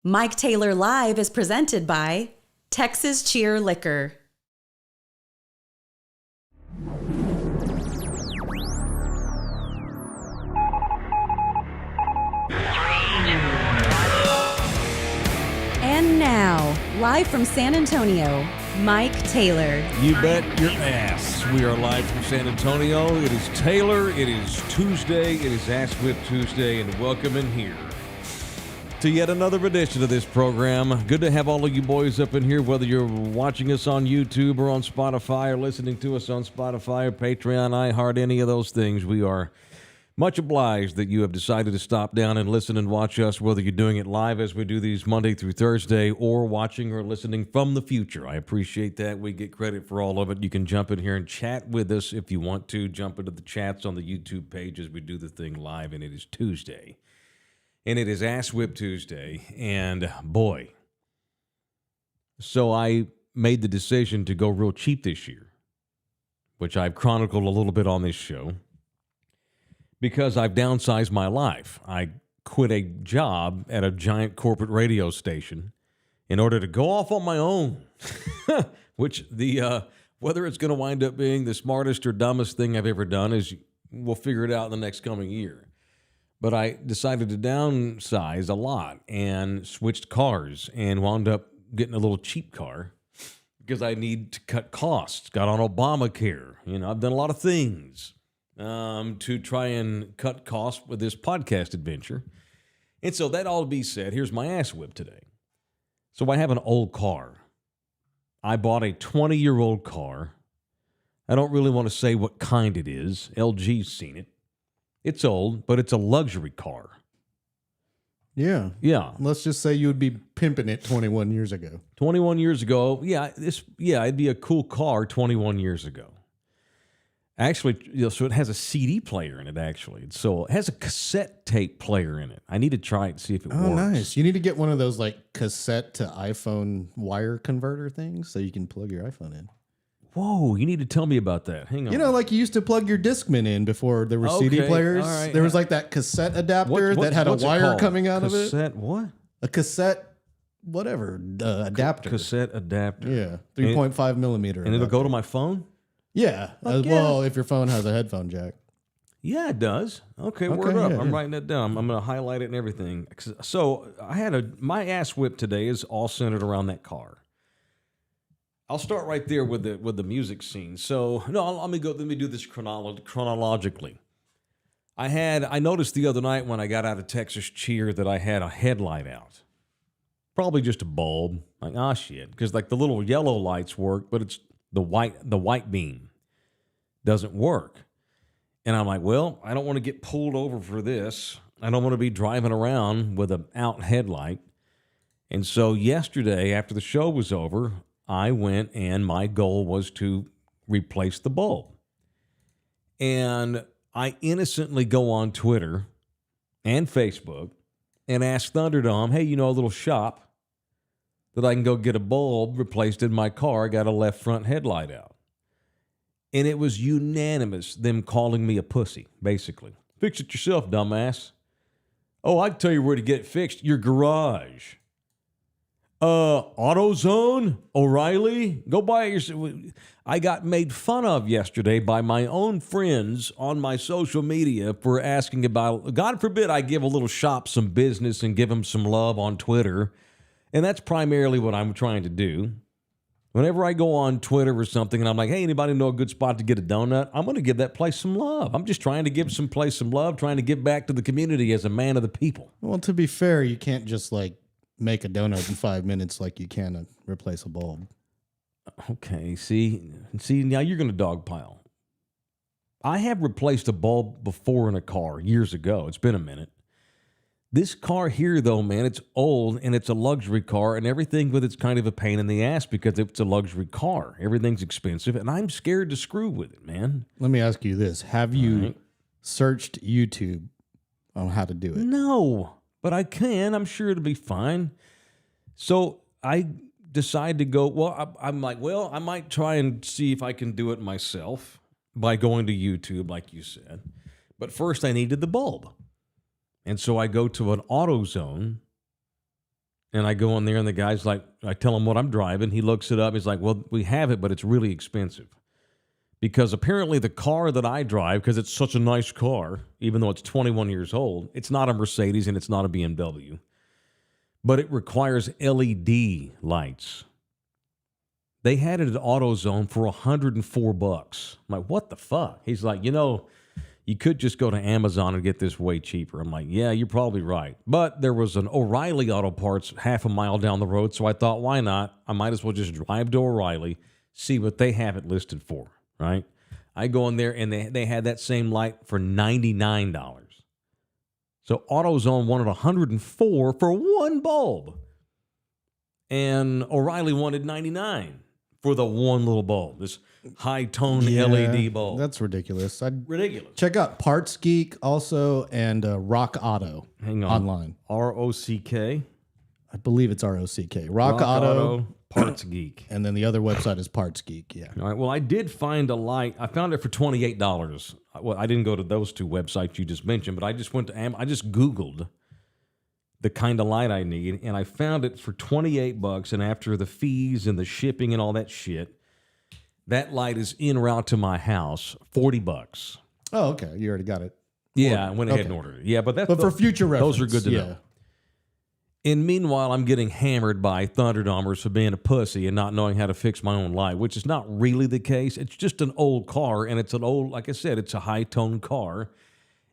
Mike Taylor Live is presented by Texas Cheer Liquor. And now, live from San Antonio, Mike Taylor. You bet your ass. We are live from San Antonio. It is Taylor. It is Tuesday. It is Ass Whip Tuesday, and welcome in here to yet another edition of this program. Good to have all of you boys up in here, whether you're watching us on YouTube or on Spotify or listening to us on Spotify or Patreon, iHeart, any of those things. We are much obliged that you have decided to stop down and listen and watch us, whether you're doing it live as we do these Monday through Thursday or watching or listening from the future. I appreciate that. We get credit for all of it. You can jump in here and chat with us if you want to. Jump into the chats on the YouTube page as we do the thing live, and it is Tuesday. And it is Ass Whip Tuesday, and boy, so I made the decision to go real cheap this year, which I've chronicled a little bit on this show, because I've downsized my life. I quit a job at a giant corporate radio station in order to go off on my own, which whether it's going to wind up being the smartest or dumbest thing I've ever done is we'll figure it out in the next coming year. But I decided to downsize a lot and switched cars and wound up getting a little cheap car because I need to cut costs. Got on Obamacare. You know, I've done a lot of things to try and cut costs with this podcast adventure. And so that all to be said, here's my ass whip today. So I have an old car. I bought a 20-year-old car. I don't really want to say what kind it is. LG's seen it. It's old, but it's a luxury car. Yeah. Yeah. Let's just say you would be pimping it 21 years ago. 21 years ago, it'd be a cool car 21 years ago. Actually, so it has a CD player in it, actually. So it has a cassette tape player in it. I need to try it and see if it works. Oh, nice. You need to get one of those like cassette to iPhone wire converter things so you can plug your iPhone in. Whoa, you need to tell me about that. Hang on. You know, like you used to plug your Discman in before there were CD players. All right. There was like that cassette adapter that had a wire coming out of it. Cassette what? A cassette, whatever, adapter. Cassette adapter. Yeah, 3.5 millimeter. And it'll go to my phone? Yeah. Well, if your phone has a headphone jack. Yeah, it does. Okay, word up. I'm writing that down. I'm going to highlight it and everything. So I had my ass whip today is all centered around that car. I'll start right there with the music scene. So let me do this chronologically. I noticed the other night when I got out of Texas Cheer that I had a headlight out. Probably just a bulb. Like, shit. Because like the little yellow lights work, but it's the white beam doesn't work. And I'm like, well, I don't want to get pulled over for this. I don't want to be driving around with an out headlight. And so yesterday, after the show was over, I went and my goal was to replace the bulb. And I innocently go on Twitter and Facebook and ask Thunderdome, hey, a little shop that I can go get a bulb replaced in my car. I got a left front headlight out. And it was unanimous, them calling me a pussy, basically. Fix it yourself, dumbass. Oh, I can tell you where to get it fixed. Your garage. AutoZone, O'Reilly, go buy it yourself. I got made fun of yesterday by my own friends on my social media for asking about, God forbid I give a little shop some business and give them some love on Twitter. And that's primarily what I'm trying to do. Whenever I go on Twitter or something and I'm like, hey, anybody know a good spot to get a donut? I'm going to give that place some love. I'm just trying to give some place some love, trying to give back to the community as a man of the people. Well, to be fair, you can't just make a donut in 5 minutes like you can replace a bulb. Okay, see, now you're going to dogpile. I have replaced a bulb before in a car years ago. It's been a minute. This car here, though, man, it's old and it's a luxury car, and everything with it's kind of a pain in the ass because it's a luxury car. Everything's expensive, and I'm scared to screw with it, man. Let me ask you this. Have you searched YouTube on how to do it? No. But I can. I'm sure it'll be fine. So I decide to go, I'm like, I might try and see if I can do it myself by going to YouTube, like you said. But first I needed the bulb. And so I go to an AutoZone And I go in there, and the guy's like, I tell him what I'm driving. He looks it up. He's like, well, we have it, but it's really expensive. Because apparently the car that I drive, because it's such a nice car, even though it's 21 years old, it's not a Mercedes and it's not a BMW. But it requires LED lights. They had it at AutoZone for $104. I'm like, what the fuck? He's like, you could just go to Amazon and get this way cheaper. I'm like, yeah, you're probably right. But there was an O'Reilly Auto Parts half a mile down the road, so I thought, why not? I might as well just drive to O'Reilly, see what they have it listed for, right? I go in there, and they had that same light for $99. So AutoZone wanted $104 for one bulb. And O'Reilly wanted $99 for the one little bulb, this high-tone LED bulb. That's ridiculous. Ridiculous. Check out Parts Geek also and Rock Auto. Hang on. Online. ROCK. I believe it's ROCK. Rock Auto. Parts Geek. And then the other website is Parts Geek. Yeah. All right. Well, I did find a light. I found it for $28. Well, I didn't go to those two websites you just mentioned, but I just went to I just Googled the kind of light I need, and I found it for $28. And after the fees and the shipping and all that shit, that light is en route to my house, $40. Oh, okay. You already got it. Yeah, I went ahead and ordered it. Yeah, but for future reference, those are good to know. And meanwhile, I'm getting hammered by Thunderdomers for being a pussy and not knowing how to fix my own light, which is not really the case. It's just an old car, and it's an old, like I said, it's a high-tone car,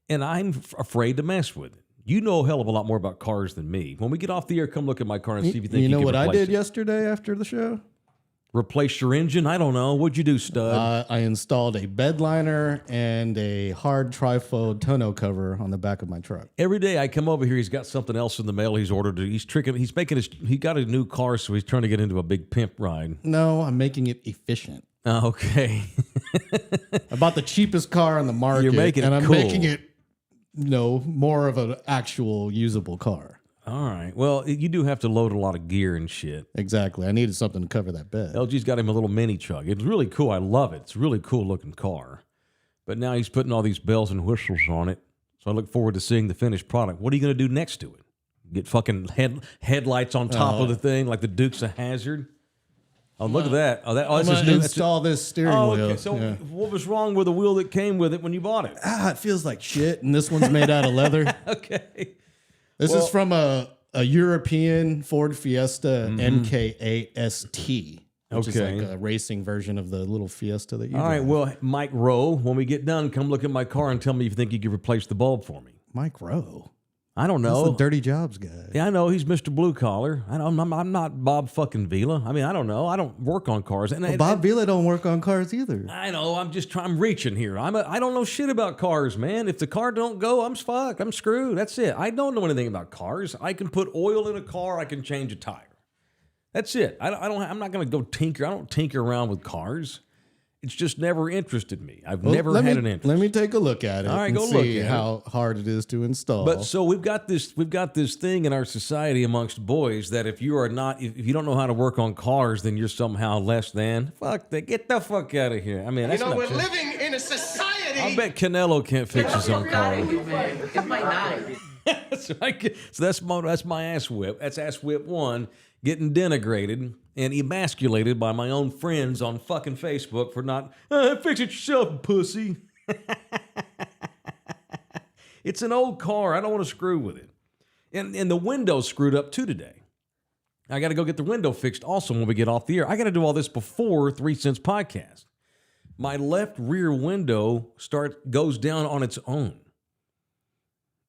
and I'm afraid to mess with it. You know a hell of a lot more about cars than me. When we get off the air, come look at my car and see if you think you can what I replace did it. Yesterday after the show? Replace your engine? I don't know. What'd you do, stud? I installed a bed liner and a hard trifold tonneau cover on the back of my truck. Every day I come over here, he's got something else in the mail he's ordered. He's tricking. He got a new car, so he's trying to get into a big pimp ride. No, I'm making it efficient. Okay. I bought the cheapest car on the market. You're making it and I'm cool. making it, more of an actual usable car. All right. Well, you do have to load a lot of gear and shit. Exactly. I needed something to cover that bed. LG's got him a little mini truck. It's really cool. I love it. It's a really cool looking car. But now he's putting all these bells and whistles on it. So I look forward to seeing the finished product. What are you going to do next to it? Get fucking headlights on top of the thing like the Dukes of Hazzard? Oh, look at that. Oh, I'm that's going to install this steering wheel. Okay. So what was wrong with the wheel that came with it when you bought it? It feels like shit, and this one's made out of leather. Okay. This is from a European Ford Fiesta NK8 ST, which is like a racing version of the little Fiesta that you All drive. right, well, Mike Rowe, when we get done, come look at my car and tell me if you think you could replace the bulb for me. Mike Rowe. I don't know. He's the Dirty Jobs guy. Yeah, I know. He's Mr. Blue Collar. I'm not Bob fucking Vila. I mean, I don't know. I don't work on cars. And Bob Vila don't work on cars either. I know. I'm reaching here. I don't know shit about cars, man. If the car don't go, I'm fucked. I'm screwed. That's it. I don't know anything about cars. I can put oil in a car. I can change a tire. That's it. I'm not going to go tinker. I don't tinker around with cars. It's just never interested me. I've never had an interest. Let me take a look at it. All right, and go see look at how hard it is to install. But so we've got this thing in our society amongst boys that if you don't know how to work on cars, then you're somehow less than. Fuck that. Get the fuck out of here. I mean, that's not we're true. living in a society. I bet Canelo can't fix his own car. It's my knife. So that's my ass whip. That's ass whip one, getting denigrated and emasculated by my own friends on fucking Facebook for not fix it yourself, pussy. It's an old car. I don't want to screw with it. And the window's screwed up too today. I got to go get the window fixed also when we get off the air. I got to do all this before 3 Cents Podcast. My left rear window goes down on its own.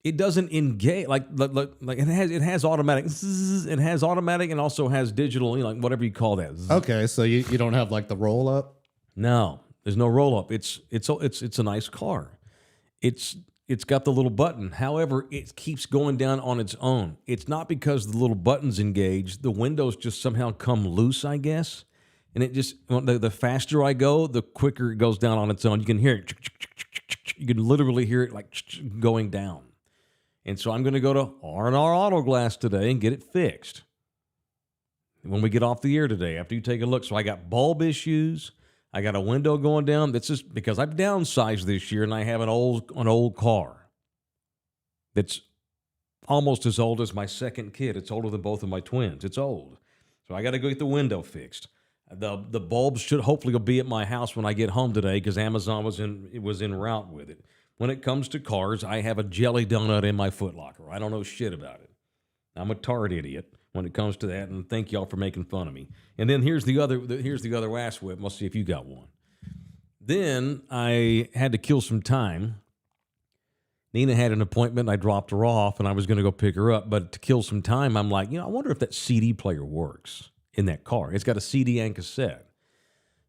It doesn't engage like it has automatic. It has automatic and also has digital, like whatever you call that. Okay, so you don't have like the roll up? No, there's no roll up. It's a nice car. It's got the little button. However, it keeps going down on its own. It's not because the little button's engaged. The windows just somehow come loose, I guess. And it just the faster I go, the quicker it goes down on its own. You can hear it. You can literally hear it like going down. And so I'm going to go to R&R Auto Glass today and get it fixed. When we get off the air today, after you take a look. So I got bulb issues. I got a window going down. That's just because I've downsized this year and I have an old car that's almost as old as my second kid. It's older than both of my twins. It's old. So I got to go get the window fixed. The bulbs should hopefully be at my house when I get home today because Amazon was en route with it. When it comes to cars, I have a jelly donut in my Foot Locker. I don't know shit about it. I'm a tart idiot when it comes to that, and thank y'all for making fun of me. And then here's the other ass whip. We'll see if you got one. Then I had to kill some time. Nina had an appointment. I dropped her off, and I was going to go pick her up. But to kill some time, I'm like, I wonder if that CD player works in that car. It's got a CD and cassette.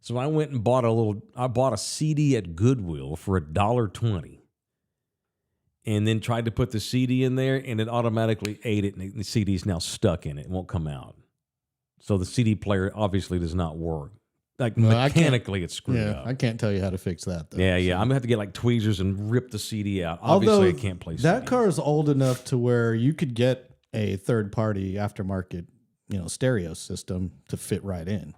So I went and bought a CD at Goodwill for $1.20. And then tried to put the CD in there, and it automatically ate it, and the CD's now stuck in it. It won't come out. So the CD player obviously does not work. Mechanically, it's screwed up. I can't tell you how to fix that, though. Yeah. I'm going to have to get tweezers and rip the CD out. Obviously, I can't play CD. That car is old enough to where you could get a third-party aftermarket, stereo system to fit right in.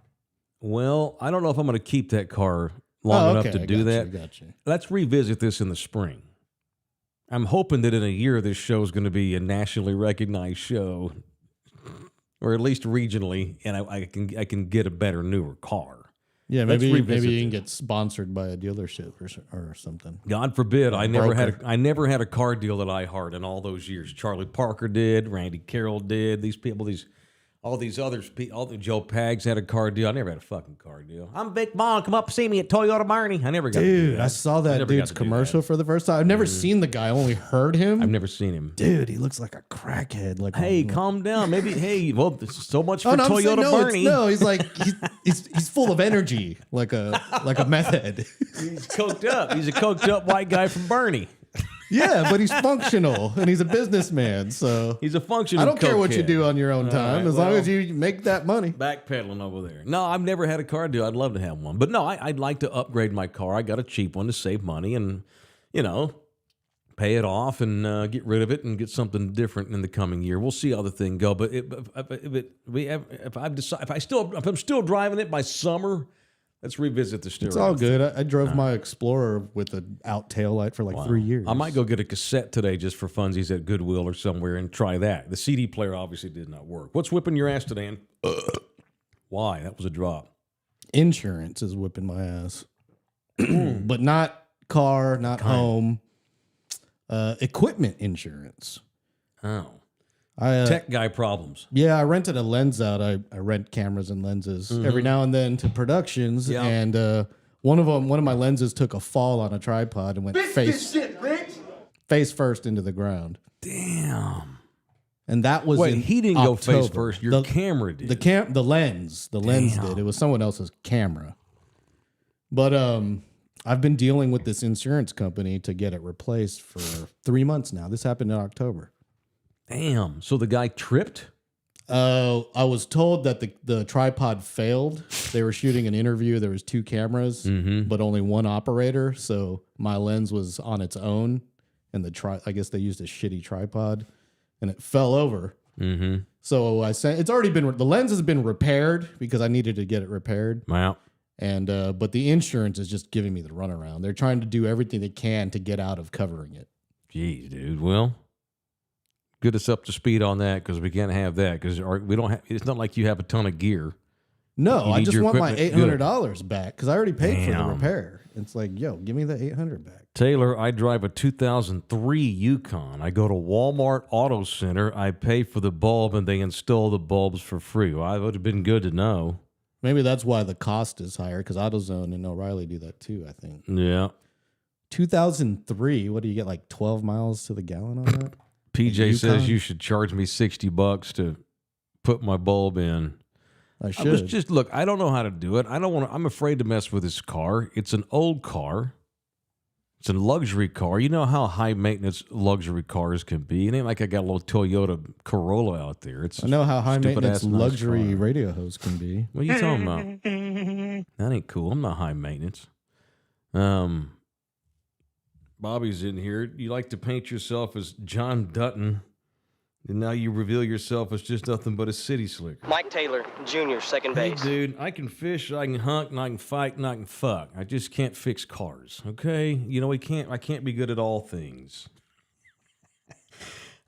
Well, I don't know if I'm going to keep that car long enough to do that. Gotcha. Let's revisit this in the spring. I'm hoping that in a year this show is going to be a nationally recognized show, or at least regionally, and I can get a better, newer car. Yeah, maybe you can get sponsored by a dealership or something. God forbid. I never had a car deal that I heart in all those years. Charlie Parker did, Randy Carroll did. These people, all these others, all the Joe Pags had a car deal. I never had a fucking car deal. I'm Big Bon. Come up and see me at Toyota Barney. I never got to do that. I saw that dude's commercial for the first time. I've never seen the guy. I only heard him. I've never seen him. Dude, he looks like a crackhead. Hey, calm down. Maybe. Hey, well, so much for Toyota Barney. He's like he's full of energy, like a meth head. He's coked up. He's a coked up white guy from Bernie. Yeah, but he's functional and he's a businessman. So he's a functional. I don't care what you do on your own time, as long as you make that money. Backpedaling over there. No, I've never had a car deal. I'd love to have one, but no, I'd like to upgrade my car. I got a cheap one to save money and pay it off and get rid of it and get something different in the coming year. We'll see how the thing go. But if I'm still driving it by summer. Let's revisit the stereo. It's all good. I drove my Explorer with an out tail light for 3 years. I might go get a cassette today just for funsies at Goodwill or somewhere and try that. The CD player obviously did not work. What's whipping your ass today? Why? That was a drop. Insurance is whipping my ass. But not car, not home. Equipment insurance. Oh. Tech guy problems. Yeah, I rented a lens out. I rent cameras and lenses every now and then to productions, and one of my lenses took a fall on a tripod and went face first into the ground. Damn. And that was he didn't October. go face first. Your camera did. The lens did. It was someone else's camera. But I've been dealing with this insurance company to get it replaced for 3 months now. This happened in October. Damn. So the guy tripped? I was told that the tripod failed. They were shooting an interview. There was 2 cameras, but only one operator. So my lens was on its own, and I guess they used a shitty tripod, and it fell over. Mm-hmm. So I said the lens has been repaired because I needed to get it repaired. Wow. And but the insurance is just giving me the runaround. They're trying to do everything they can to get out of covering it. Jeez, dude. Well, get us up to speed on that because we can't have that because we don't have. It's not like you have a ton of gear. No, I just want my $800 back because I already paid for the repair. It's like, yo, give me the $800 back. Taylor, I drive a 2003 Yukon. I go to Walmart Auto Center. I pay for the bulb and they install the bulbs for free. Well, it would have been good to know. Maybe that's why the cost is higher because AutoZone and O'Reilly do that too, I think. Yeah. 2003, what do you get, like 12 miles to the gallon on that? PJ says you should charge me $60 to put my bulb in. I should. Look, I don't know how to do it. I'm afraid to mess with this car. It's an old car. It's a luxury car. You know how high maintenance luxury cars can be. It ain't like I got a little Toyota Corolla out there. I know how high maintenance luxury radio hose can be. What are you talking about? That ain't cool. I'm not high maintenance. Bobby's in here. You like to paint yourself as John Dutton, and now you reveal yourself as just nothing but a city slicker. Mike Taylor, Jr., second base. Hey, dude, I can fish, I can hunt, and I can fight, and I can fuck. I just can't fix cars, okay? You know, I can't be good at all things.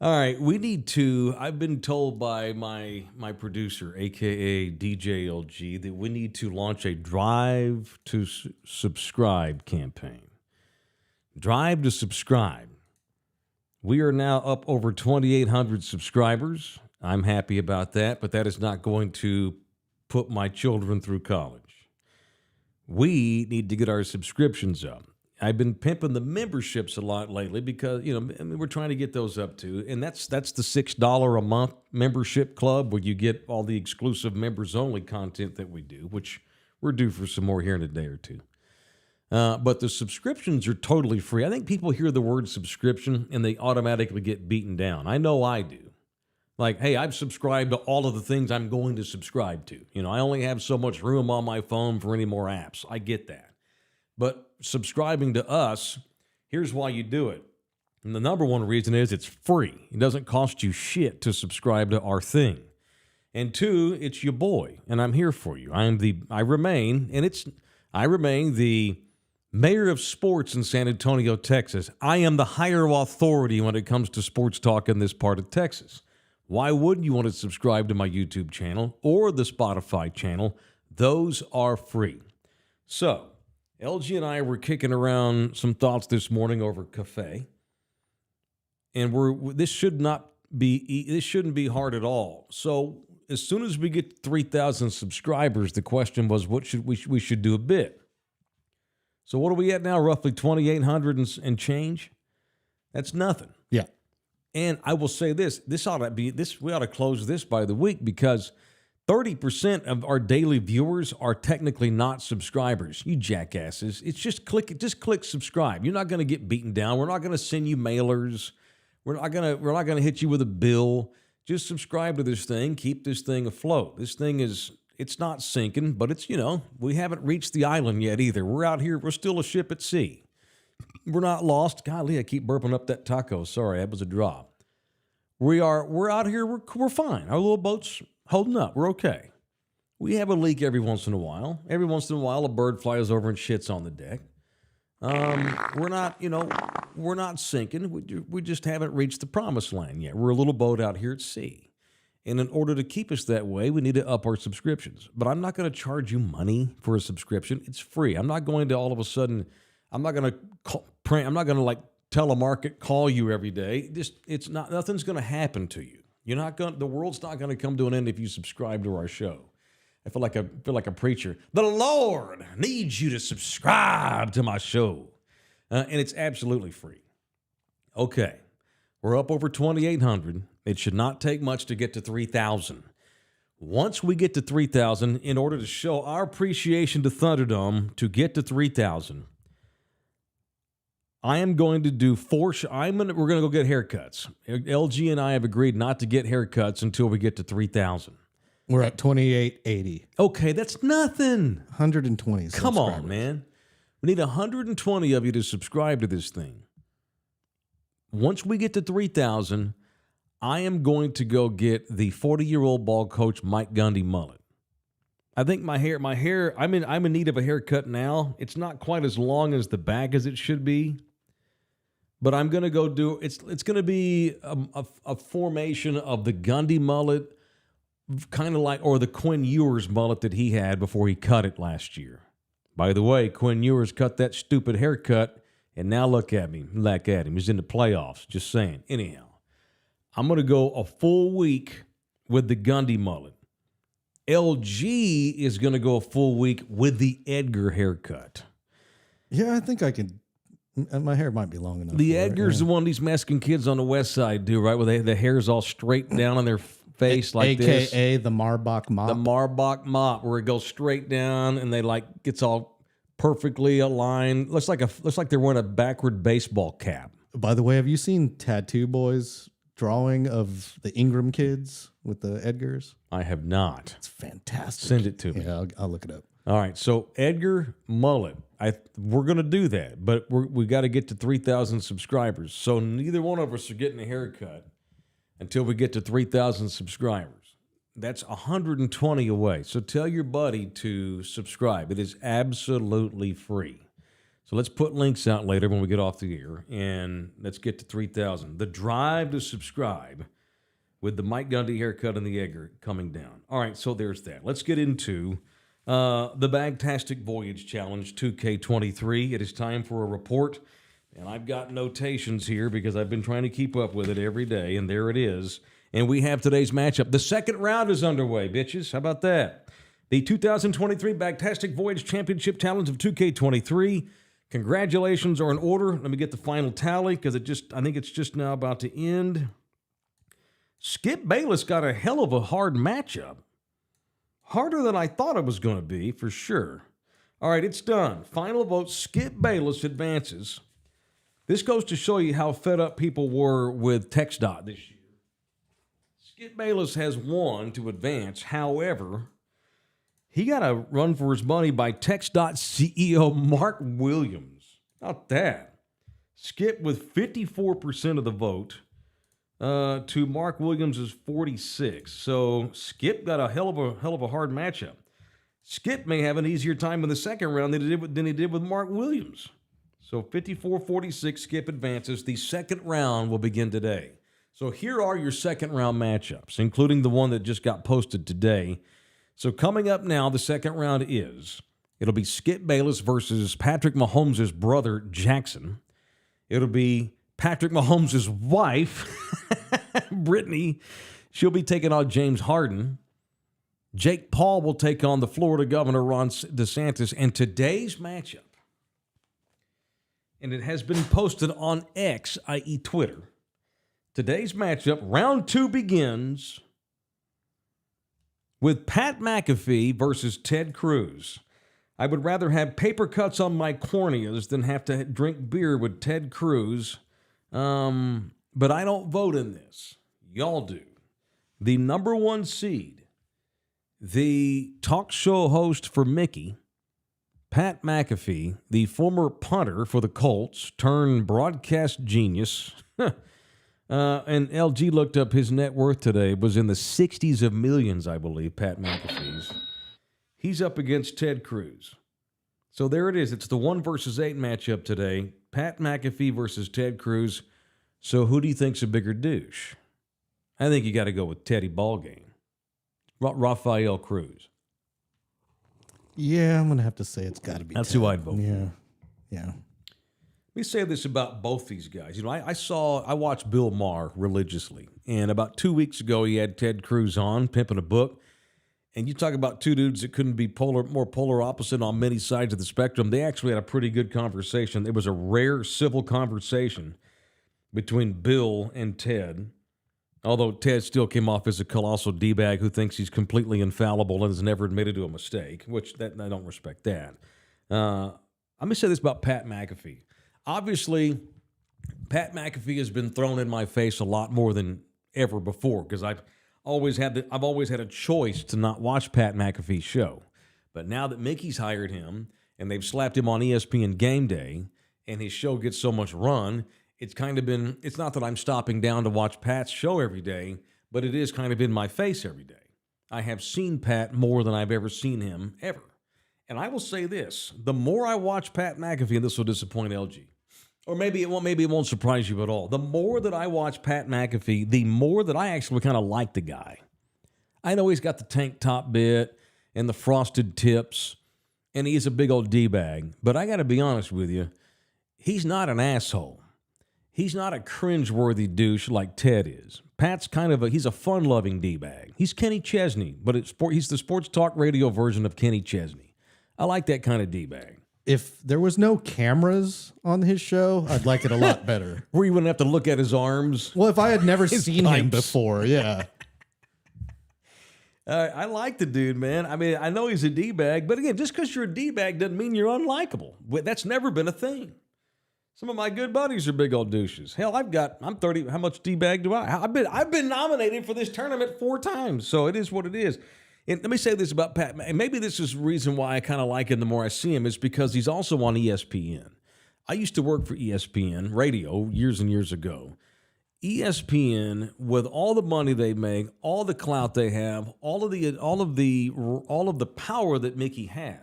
All right, we need to. I've been told by my producer, aka DJ LG, that we need to launch a drive to subscribe campaign. Drive to subscribe. We are now up over 2,800 subscribers. I'm happy about that, but that is not going to put my children through college. We need to get our subscriptions up. I've been pimping the memberships a lot lately because, we're trying to get those up too. And that's the $6 a month membership club where you get all the exclusive members only content that we do, which we're due for some more here in a day or two. But the subscriptions are totally free. I think people hear the word subscription and they automatically get beaten down. I know I do. Like, hey, I've subscribed to all of the things I'm going to subscribe to. I only have so much room on my phone for any more apps. I get that. But subscribing to us, here's why you do it. And the number one reason is it's free. It doesn't cost you shit to subscribe to our thing. And two, it's your boy, and I'm here for you. I remain the mayor of sports in San Antonio, Texas. I am the higher authority when it comes to sports talk in this part of Texas. Why wouldn't you want to subscribe to my YouTube channel or the Spotify channel? Those are free. So, LG and I were kicking around some thoughts this morning over cafe, and this shouldn't be hard at all. So as soon as we get 3,000 subscribers, the question was, what should we should do a bit. So what are we at now? Roughly 2,800 and change. That's nothing. Yeah. And I will say this: we ought to close this by the week because 30% of our daily viewers are technically not subscribers. You jackasses. It's just click subscribe. You're not going to get beaten down. We're not going to send you mailers. We're not going to hit you with a bill. Just subscribe to this thing. Keep this thing afloat. This thing it's not sinking, but it's, we haven't reached the island yet either. We're out here. We're still a ship at sea. We're not lost. Golly, I keep burping up that taco. Sorry, that was a drop. We're out here. We're fine. Our little boat's holding up. We're okay. We have a leak every once in a while. Every once in a while, a bird flies over and shits on the deck. We're not sinking. We just haven't reached the promised land yet. We're a little boat out here at sea. And in order to keep us that way, we need to up our subscriptions. But I'm not going to charge you money for a subscription. It's free. I'm not going to all of a sudden, I'm not going to like telemarket call you every day. Nothing's going to happen to you. The world's not going to come to an end if you subscribe to our show. I feel like a preacher. The Lord needs you to subscribe to my show. And it's absolutely free. Okay. We're up over 2,800. It should not take much to get to 3,000. Once we get to 3,000, in order to show our appreciation to Thunderdome, to get to 3,000, I am going to do we're going to go get haircuts. LG and I have agreed not to get haircuts until we get to 3,000. We're at 2,880. Okay, that's nothing. 120. Come on, man. We need 120 of you to subscribe to this thing. Once we get to 3,000, I am going to go get the 40-year-old ball coach Mike Gundy mullet. I think my hair, I'm in need of a haircut now. It's not quite as long as the back as it should be. But I'm going to go do, it's going to be a formation of the Gundy mullet, kind of like, or the Quinn Ewers mullet that he had before he cut it last year. By the way, Quinn Ewers cut that stupid haircut, and now look at him. He's in the playoffs, just saying. Anyhow, I'm going to go a full week with the Gundy mullet. LG is going to go a full week with the Edgar haircut. Yeah, I think I can. My hair might be long enough. The Edgar's the one these Mexican kids on the west side do, right? Where the hair's all straight down on their face like this. AKA the Marbach mop. The Marbach mop, where it goes straight down and they gets all perfectly aligned. Looks like they're wearing a backward baseball cap. By the way, have you seen Tattoo Boy's drawing of the Ingram kids with the Edgars? I have not. It's fantastic. Send it to me. Yeah, I'll look it up. All right, so Edgar mullet. We're going to do that, but we got to get to 3,000 subscribers. So neither one of us are getting a haircut until we get to 3,000 subscribers. That's 120 away. So tell your buddy to subscribe. It is absolutely free. So let's put links out later when we get off the air, and let's get to 3,000. The drive to subscribe with the Mike Gundy haircut and the egg coming down. All right, so there's that. Let's get into the Bagtastic Voyage Challenge 2K23. It is time for a report, and I've got notations here because I've been trying to keep up with it every day, and there it is. And we have today's matchup. The second round is underway, bitches. How about that? The 2023 Bagtastic Voyage Championship Challenge of 2K23. Congratulations are in order. Let me get the final tally because I think it's just now about to end. Skip Bayless got a hell of a hard matchup. Harder than I thought it was going to be, for sure. All right, it's done. Final vote, Skip Bayless advances. This goes to show you how fed up people were with TxDOT this year. Skip Bayless has won to advance. However, he got a run for his money by TxDOT CEO Mark Williams. Not that. Skip with 54% of the vote to Mark Williams' 46. So Skip got a hell of a hard matchup. Skip may have an easier time in the second round than he did with Mark Williams. So 54-46, Skip advances. The second round will begin today. So here are your second round matchups, including the one that just got posted today. So coming up now, the second round it'll be Skip Bayless versus Patrick Mahomes' brother, Jackson. It'll be Patrick Mahomes' wife, Brittany. She'll be taking on James Harden. Jake Paul will take on the Florida governor, Ron DeSantis. And today's matchup, and it has been posted on X, i.e. Twitter. Today's matchup, round 2 begins with Pat McAfee versus Ted Cruz. I would rather have paper cuts on my corneas than have to drink beer with Ted Cruz. But I don't vote in this. Y'all do. The number 1 seed, the talk show host for Mickey, Pat McAfee, the former punter for the Colts, turned broadcast genius. And LG looked up his net worth today. It was in the 60s of millions, I believe, Pat McAfee's. He's up against Ted Cruz. So there it is. It's the 1 versus 8 matchup today. Pat McAfee versus Ted Cruz. So who do you think's a bigger douche? I think you got to go with Teddy Ballgame. Rafael Cruz. Yeah, I'm going to have to say it's got to be That's Ted. who I'd vote for. Yeah. Let me say this about both these guys. You know, I watched Bill Maher religiously, and about 2 weeks ago he had Ted Cruz on, pimping a book, and you talk about two dudes that couldn't be more polar opposite on many sides of the spectrum. They actually had a pretty good conversation. It was a rare civil conversation between Bill and Ted, although Ted still came off as a colossal D-bag who thinks he's completely infallible and has never admitted to a mistake, which I don't respect that. I'm going to say this about Pat McAfee. Obviously, Pat McAfee has been thrown in my face a lot more than ever before because I've always had a choice to not watch Pat McAfee's show. But now that Mickey's hired him and they've slapped him on ESPN Game Day and his show gets so much run, it's not that I'm stopping down to watch Pat's show every day, but it is kind of in my face every day. I have seen Pat more than I've ever seen him ever. And I will say this, the more I watch Pat McAfee, and this will disappoint LG, or maybe it won't surprise you at all. The more that I watch Pat McAfee, the more that I actually kind of like the guy. I know he's got the tank top bit and the frosted tips, and he's a big old D-bag. But I got to be honest with you, he's not an asshole. He's not a cringe-worthy douche like Ted is. Pat's he's a fun-loving D-bag. He's Kenny Chesney, but he's the sports talk radio version of Kenny Chesney. I like that kind of D-bag. If there was no cameras on his show, I'd like it a lot better. Where you wouldn't have to look at his arms. Well, if I had never seen him pipes. before, yeah. I like the dude, man. I mean, I know he's a D-bag, but again, just because you're a D-bag doesn't mean you're unlikable. That's never been a thing. Some of my good buddies are big old douches. Hell, I'm 30. How much D-bag do I? I've been nominated for this tournament 4 times, so it is what it is. And let me say this about Pat, and maybe this is the reason why I kind of like him the more I see him, is because he's also on ESPN. I used to work for ESPN radio years and years ago. ESPN, with all the money they make, all the clout they have, all of the power that Mickey has,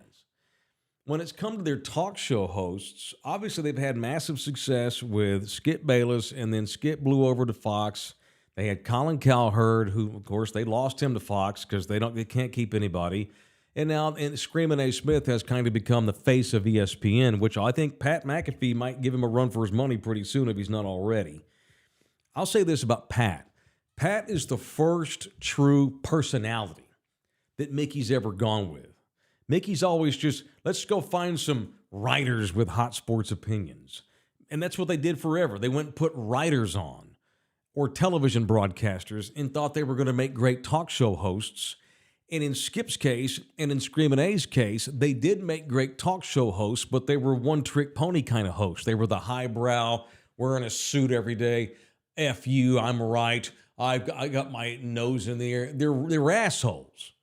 when it's come to their talk show hosts, obviously they've had massive success with Skip Bayless, and then Skip blew over to Fox. They had Colin Cowherd, who, of course, they lost him to Fox because they can't keep anybody. And now Screamin' A. Smith has kind of become the face of ESPN, which I think Pat McAfee might give him a run for his money pretty soon if he's not already. I'll say this about Pat. Pat is the first true personality that Mickey's ever gone with. Mickey's always just, let's go find some writers with hot sports opinions. And that's what they did forever. They went and put writers on, or television broadcasters, and thought they were going to make great talk show hosts. And in Skip's case, and in Screamin' A's case, they did make great talk show hosts, but they were one-trick pony kind of hosts. They were the highbrow, wearing a suit every day. F you, I'm right. I got my nose in the air. They're assholes.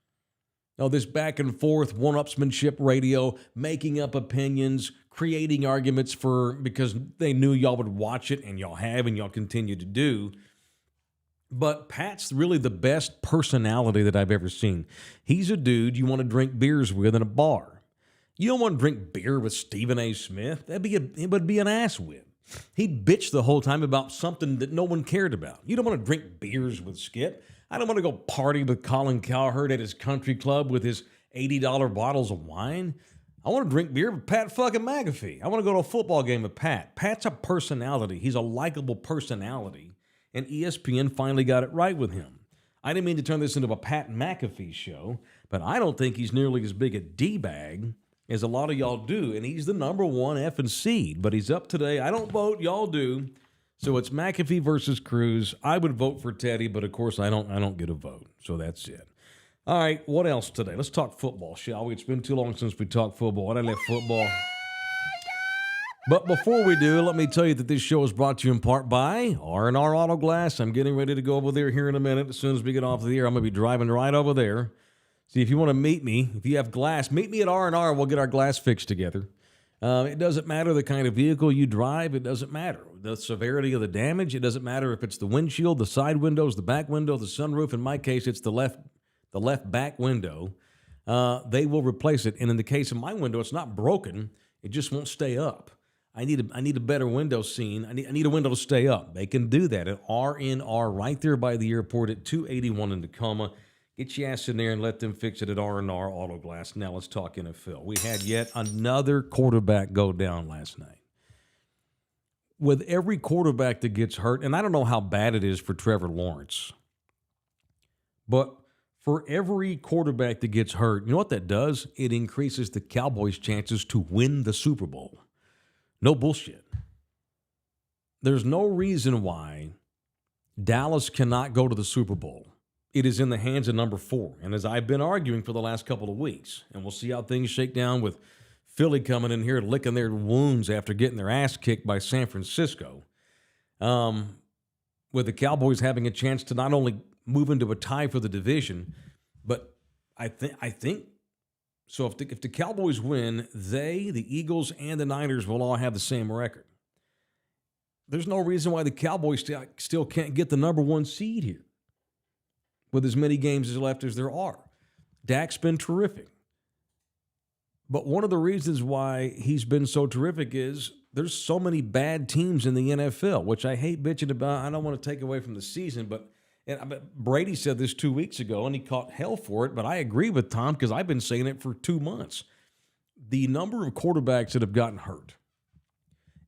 Now, this back and forth, one-upsmanship radio, making up opinions, creating arguments because they knew y'all would watch it, and y'all have, and y'all continue to do. But Pat's really the best personality that I've ever seen. He's a dude you want to drink beers with in a bar. You don't want to drink beer with Stephen A. Smith. It would be an ass whip. He'd bitch the whole time about something that no one cared about. You don't want to drink beers with Skip. I don't want to go party with Colin Cowherd at his country club with his $80 bottles of wine. I want to drink beer with Pat fucking McAfee. I want to go to a football game with Pat. Pat's a personality. He's a likable personality. And ESPN finally got it right with him. I didn't mean to turn this into a Pat McAfee show, but I don't think he's nearly as big a D-bag as a lot of y'all do. And he's the number one effing seed. But he's up today. I don't vote. Y'all do. So it's McAfee versus Cruz. I would vote for Teddy, but of course I don't get a vote. So that's it. All right, what else today? Let's talk football, shall we? It's been too long since we talked football. I left football. But before we do, let me tell you that this show is brought to you in part by R&R Auto Glass. I'm getting ready to go over there here in a minute. As soon as we get off the air, I'm going to be driving right over there. See, if you want to meet me, if you have glass, meet me at R&R. We'll get our glass fixed together. It doesn't matter the kind of vehicle you drive. It doesn't matter the severity of the damage. It doesn't matter if it's the windshield, the side windows, the back window, the sunroof. In my case, it's the left back window. They will replace it. And in the case of my window, it's not broken. It just won't stay up. I need a better window scene. I need a window to stay up. They can do that at R&R right there by the airport at 281 in Tacoma. Get your ass in there and let them fix it at R&R Auto Glass. Now let's talk NFL. We had yet another quarterback go down last night. With every quarterback that gets hurt, and I don't know how bad it is for Trevor Lawrence, but for every quarterback that gets hurt, you know what that does? It increases the Cowboys' chances to win the Super Bowl. No bullshit. There's no reason why Dallas cannot go to the Super Bowl. It is in the hands of number 4. And as I've been arguing for the last couple of weeks, and we'll see how things shake down with Philly coming in here licking their wounds after getting their ass kicked by San Francisco, with the Cowboys having a chance to not only move into a tie for the division, but I think so if the Cowboys win, the Eagles, and the Niners will all have the same record. There's no reason why the Cowboys still can't get the number 1 seed here with as many games as left as there are. Dak's been terrific. But one of the reasons why he's been so terrific is there's so many bad teams in the NFL, which I hate bitching about. I don't want to take away from the season, but Brady said this 2 weeks ago, and he caught hell for it, but I agree with Tom because I've been saying it for 2 months. The number of quarterbacks that have gotten hurt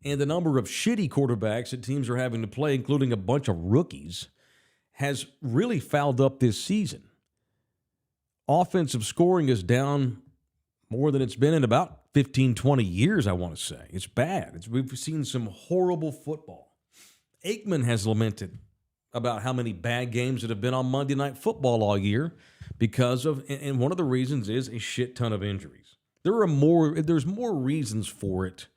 and the number of shitty quarterbacks that teams are having to play, including a bunch of rookies, has really fouled up this season. Offensive scoring is down more than it's been in about 15, 20 years, I want to say. It's bad. We've seen some horrible football. Aikman has lamented about how many bad games that have been on Monday Night Football all year because of, and one of the reasons is a shit ton of injuries. There's more reasons for it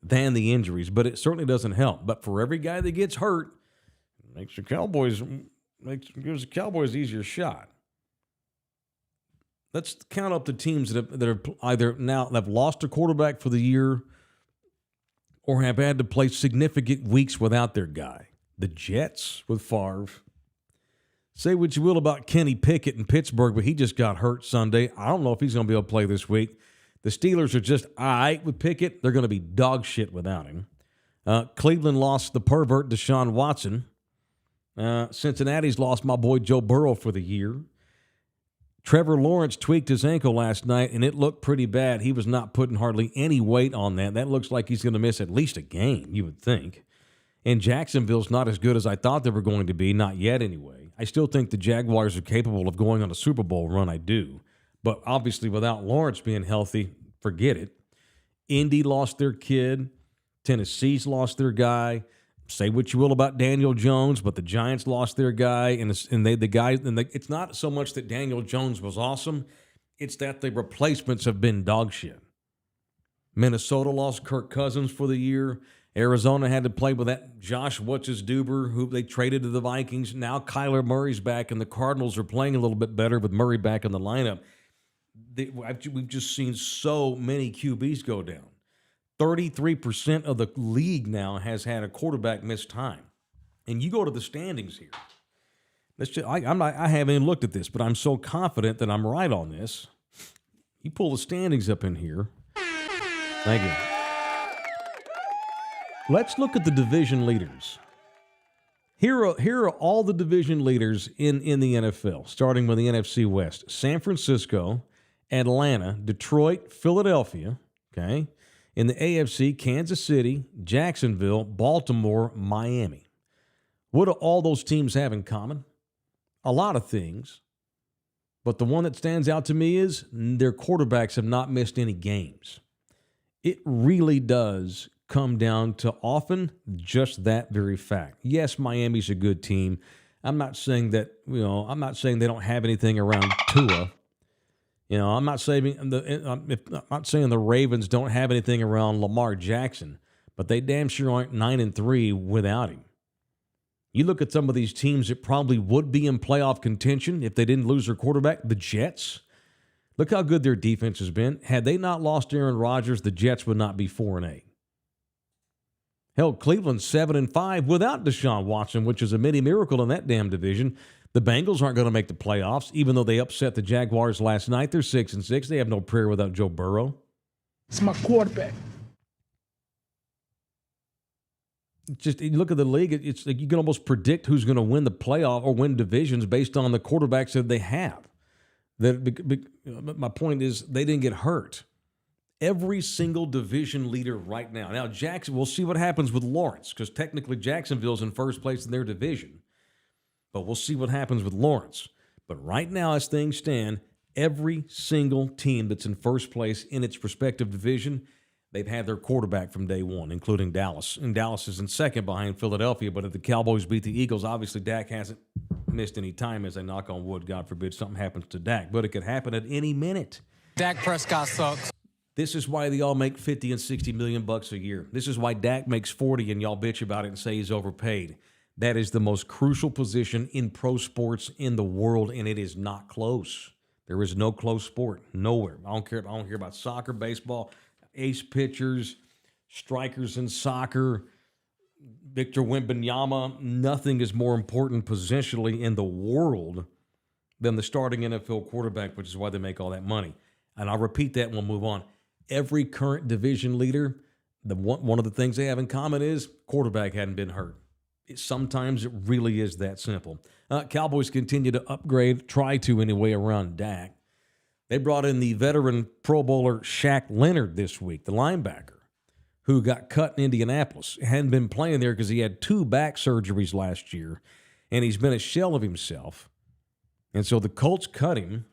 than the injuries, but it certainly doesn't help. But for every guy that gets hurt, gives the Cowboys easier shot. Let's count up the teams that are either now have lost a quarterback for the year or have had to play significant weeks without their guy. The Jets with Favre. Say what you will about Kenny Pickett in Pittsburgh, but he just got hurt Sunday. I don't know if he's going to be able to play this week. The Steelers are just all right with Pickett. They're going to be dog shit without him. Cleveland lost the pervert Deshaun Watson. Cincinnati's lost my boy Joe Burrow for the year. Trevor Lawrence tweaked his ankle last night, and it looked pretty bad. He was not putting hardly any weight on that. That looks like he's going to miss at least a game, you would think. And Jacksonville's not as good as I thought they were going to be, not yet anyway. I still think the Jaguars are capable of going on a Super Bowl run, I do. But obviously without Lawrence being healthy, forget it. Indy lost their kid. Tennessee's lost their guy. Say what you will about Daniel Jones, but the Giants lost their guy, it's not so much that Daniel Jones was awesome, it's that the replacements have been dog shit. Minnesota lost Kirk Cousins for the year. Arizona had to play with that Josh Duber, who they traded to the Vikings. Now Kyler Murray's back, and the Cardinals are playing a little bit better with Murray back in the lineup. We've just seen so many QBs go down. 33% of the league now has had a quarterback miss time. And you go to the standings here. I haven't even looked at this, but I'm so confident that I'm right on this. You pull the standings up in here. Thank you. Let's look at the division leaders. Here are all the division leaders in the NFL, starting with the NFC West. San Francisco, Atlanta, Detroit, Philadelphia, okay? In the AFC, Kansas City, Jacksonville, Baltimore, Miami. What do all those teams have in common? A lot of things. But the one that stands out to me is their quarterbacks have not missed any games. It really does come down to often just that very fact. Yes, Miami's a good team. I'm not saying they don't have anything around Tua. I'm not saying the Ravens don't have anything around Lamar Jackson, but they damn sure aren't 9-3 without him. You look at some of these teams that probably would be in playoff contention if they didn't lose their quarterback, the Jets. Look how good their defense has been. Had they not lost Aaron Rodgers, the Jets would not be 4-8. Hell, Cleveland's 7-5 without Deshaun Watson, which is a mini miracle in that damn division. The Bengals aren't going to make the playoffs, even though they upset the Jaguars last night. They're 6-6. They have no prayer without Joe Burrow. It's my quarterback. Just you look at the league, it's like you can almost predict who's going to win the playoff or win divisions based on the quarterbacks that they have. My point is they didn't get hurt. Every single division leader right now. Now, we'll see what happens with Lawrence, because technically Jacksonville's in first place in their division. But we'll see what happens with Lawrence. But right now, as things stand, every single team that's in first place in its respective division, they've had their quarterback from day one, including Dallas. And Dallas is in second behind Philadelphia. But if the Cowboys beat the Eagles, obviously Dak hasn't missed any time, as I knock on wood, God forbid something happens to Dak. But it could happen at any minute. Dak Prescott sucks. This is why they all make $50 and $60 million a year. This is why Dak makes 40 and y'all bitch about it and say he's overpaid. That is the most crucial position in pro sports in the world, and it is not close. There is no close sport. Nowhere. I don't care about soccer, baseball, ace pitchers, strikers in soccer, Victor Wembanyama. Nothing is more important positionally in the world than the starting NFL quarterback, which is why they make all that money. And I'll repeat that and we'll move on. Every current division leader, one of the things they have in common is quarterback hadn't been hurt. Sometimes it really is that simple. Cowboys continue to upgrade, try to anyway, around Dak. They brought in the veteran Pro Bowler Shaq Leonard this week, the linebacker, who got cut in Indianapolis. Hadn't been playing there because he had 2 back surgeries last year, and he's been a shell of himself. And so the Colts cut him.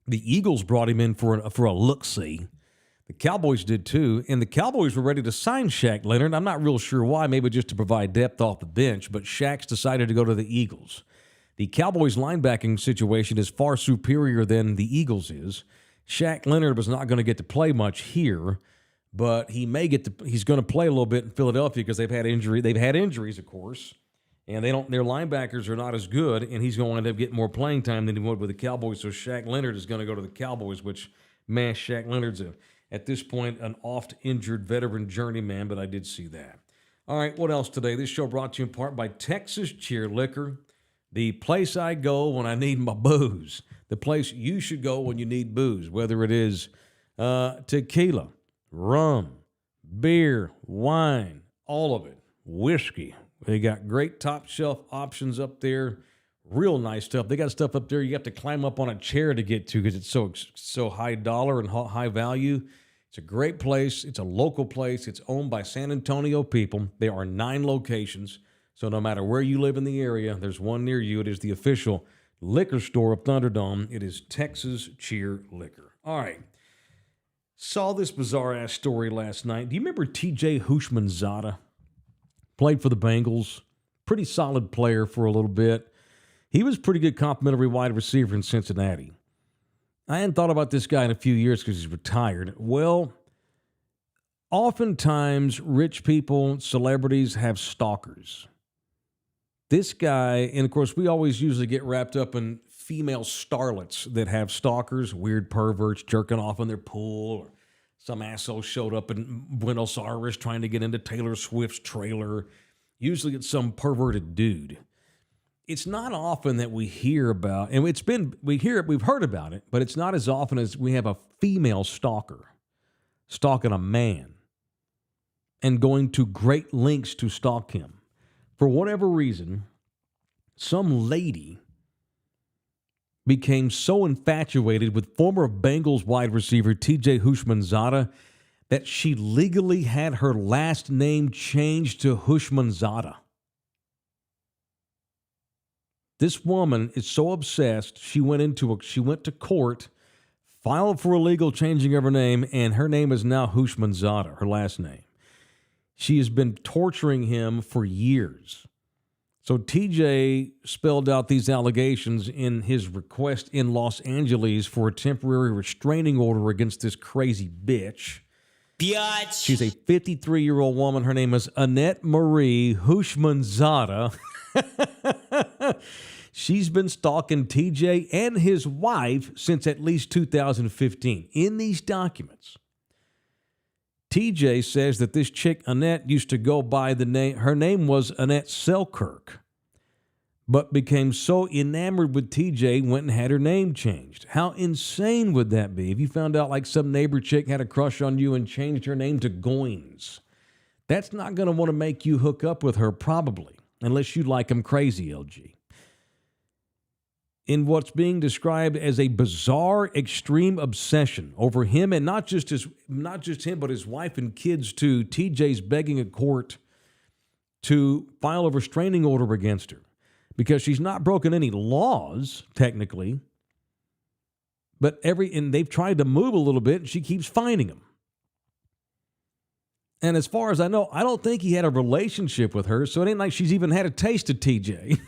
The Eagles brought him in for a look-see. The Cowboys did too, and the Cowboys were ready to sign Shaq Leonard. I'm not real sure why, maybe just to provide depth off the bench, but Shaq's decided to go to the Eagles. The Cowboys' linebacking situation is far superior than the Eagles is. Shaq Leonard was not going to get to play much here, but he's going to play a little bit in Philadelphia because they've had injuries, of course, and their linebackers are not as good, and he's going to end up getting more playing time than he would with the Cowboys. So Shaq Leonard is going to go to the Cowboys, which, man, Shaq Leonard's at this point, an oft-injured veteran journeyman, but I did see that. All right, what else today? This show brought to you in part by Texas Cheer Liquor, the place I go when I need my booze, the place you should go when you need booze, whether it is Tequila, rum, beer, wine, all of it. Whiskey. They got great top shelf options up there. Real nice stuff. They got stuff up there you have to climb up on a chair to get to because it's so high dollar and high value. It's a great place. It's a local place. It's owned by San Antonio people. There are 9 locations. So no matter where you live in the area, there's one near you. It is the official liquor store of Thunderdome. It is Texas Cheer Liquor. All right. Saw this bizarre-ass story last night. Do you remember T.J. Houshmandzadeh? Played for the Bengals. Pretty solid player for a little bit. He was pretty good complimentary wide receiver in Cincinnati. I hadn't thought about this guy in a few years because he's retired. Well, oftentimes rich people, celebrities have stalkers. This guy, and of course we always usually get wrapped up in female starlets that have stalkers, weird perverts jerking off in their pool, or some asshole showed up in Buenos Aires trying to get into Taylor Swift's trailer. Usually it's some perverted dude. It's not often that we hear about, and we've heard about it, but it's not as often as we have a female stalker stalking a man and going to great lengths to stalk him. For whatever reason, some lady became so infatuated with former Bengals wide receiver T.J. Houshmandzadeh that she legally had her last name changed to Houshmandzadeh. This woman is so obsessed, she went to court, filed for illegal changing of her name, and her name is now Houshmandzadeh, her last name. She has been torturing him for years. So TJ spelled out these allegations in his request in Los Angeles for a temporary restraining order against this crazy bitch. Biatch. She's a 53-year-old woman. Her name is Annette Marie Houshmandzadeh. She's been stalking TJ and his wife since at least 2015. In these documents, TJ says that this chick, Annette, used to go by the name, her name was Annette Selkirk, but became so enamored with TJ, went and had her name changed. How insane would that be if you found out like some neighbor chick had a crush on you and changed her name to Goins? That's not going to want to make you hook up with her probably, unless you like him crazy, LG. In what's being described as a bizarre, extreme obsession over him, and not just him, but his wife and kids too. TJ's begging a court to file a restraining order against her because she's not broken any laws technically, and they've tried to move a little bit, and she keeps finding him. And as far as I know, I don't think he had a relationship with her, so it ain't like she's even had a taste of TJ.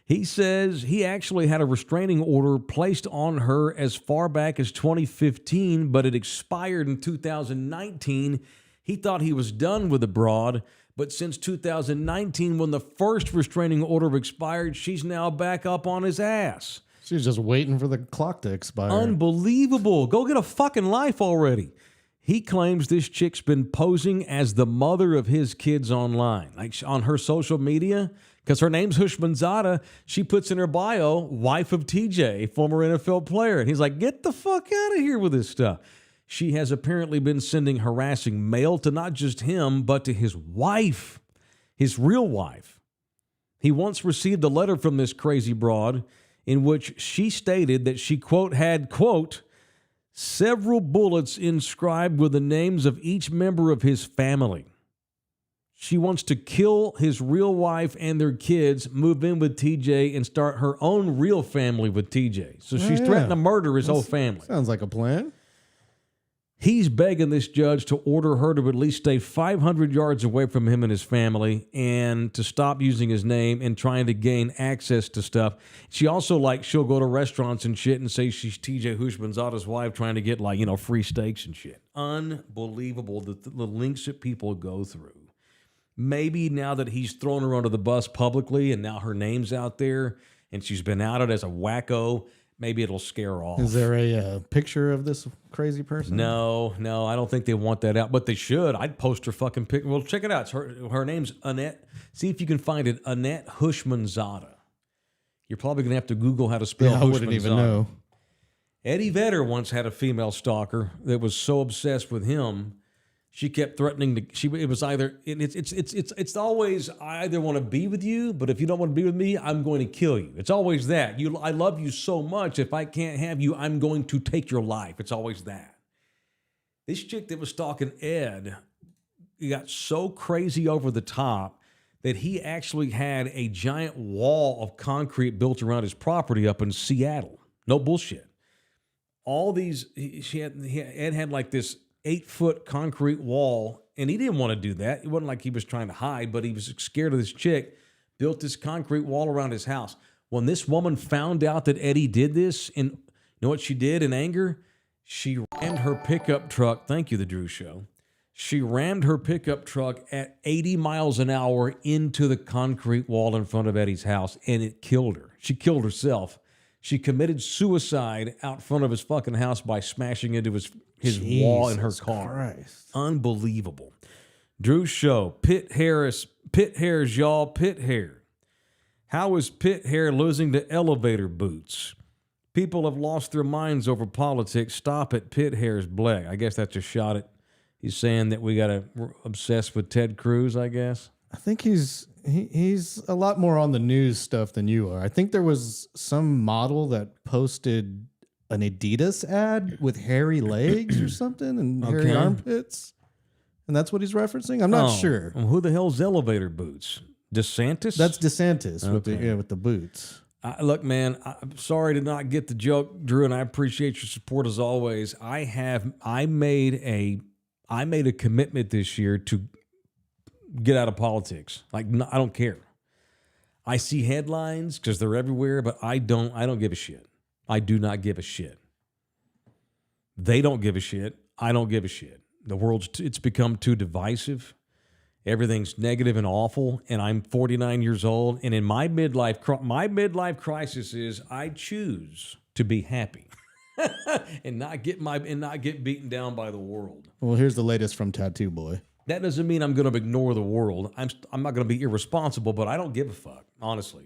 He says he actually had a restraining order placed on her as far back as 2015, but it expired in 2019. He thought he was done with the broad, but since 2019, when the first restraining order expired, she's now back up on his ass. She's just waiting for the clock to expire. Unbelievable. Go get a fucking life already. He claims this chick's been posing as the mother of his kids online, like on her social media. Because her name's Houshmandzadeh, she puts in her bio, wife of TJ, former NFL player. And he's like, get the fuck out of here with this stuff. She has apparently been sending harassing mail to not just him, but to his wife, his real wife. He once received a letter from this crazy broad in which she stated that she, quote, had, quote, several bullets inscribed with the names of each member of his family. She wants to kill his real wife and their kids, move in with TJ, and start her own real family with TJ. So she's threatened to murder his whole family. Sounds like a plan. He's begging this judge to order her to at least stay 500 yards away from him and his family and to stop using his name and trying to gain access to stuff. She also, she'll go to restaurants and shit and say she's TJ Houshmandzadeh's wife trying to get, free steaks and shit. Unbelievable the links that people go through. Maybe now that he's thrown her under the bus publicly and now her name's out there and she's been outed as a wacko, maybe it'll scare her off. Is there a picture of this crazy person? No, I don't think they want that out, but they should. I'd post her fucking picture. Well, check it out. Her name's Annette. See if you can find it. Annette Houshmandzadeh. You're probably going to have to Google how to spell Houshmandzadeh. I wouldn't even know. Eddie Vedder once had a female stalker that was so obsessed with him, she kept threatening to. It was either it's always I either want to be with you, but if you don't want to be with me, I'm going to kill you. It's always that. I love you so much. If I can't have you, I'm going to take your life. It's always that. This chick that was stalking Ed, he got so crazy over the top that he actually had a giant wall of concrete built around his property up in Seattle. No bullshit. All these, Ed had like this 8-foot concrete wall, and he didn't want to do that. It wasn't like he was trying to hide, but he was scared of this chick, built this concrete wall around his house. When this woman found out that Eddie did this, and you know what she did in anger? She rammed her pickup truck. Thank you, The Drew Show. She rammed her pickup truck at 80 miles an hour into the concrete wall in front of Eddie's house, and it killed her. She killed herself. She committed suicide out front of his fucking house by smashing into his wall in her car. Christ. Unbelievable. Drew Show, Pitt Hairs, y'all, Pitt Hair. How is Pitt Hair losing to elevator boots? People have lost their minds over politics. Stop it, Pitt Hair's black. I guess that's a shot at. He's saying that we got to obsess with Ted Cruz, I guess. I think he's a lot more on the news stuff than you are. I think there was some model that posted an Adidas ad with hairy legs or something and hairy armpits. And that's what he's referencing? I'm not sure. Well, who the hell's elevator boots? DeSantis? That's DeSantis with the boots. Look, man, I'm sorry to not get the joke, Drew, and I appreciate your support as always. I made a commitment this year to get out of politics. Like, I don't care. I see headlines because they're everywhere, but I don't give a shit. I do not give a shit. They don't give a shit. I don't give a shit. The it's become too divisive. Everything's negative and awful, and I'm 49 years old, and in my midlife crisis is I choose to be happy. and not get beaten down by the world. Well, here's the latest from Tattoo Boy. That doesn't mean I'm going to ignore the world. I'm not going to be irresponsible, but I don't give a fuck, honestly.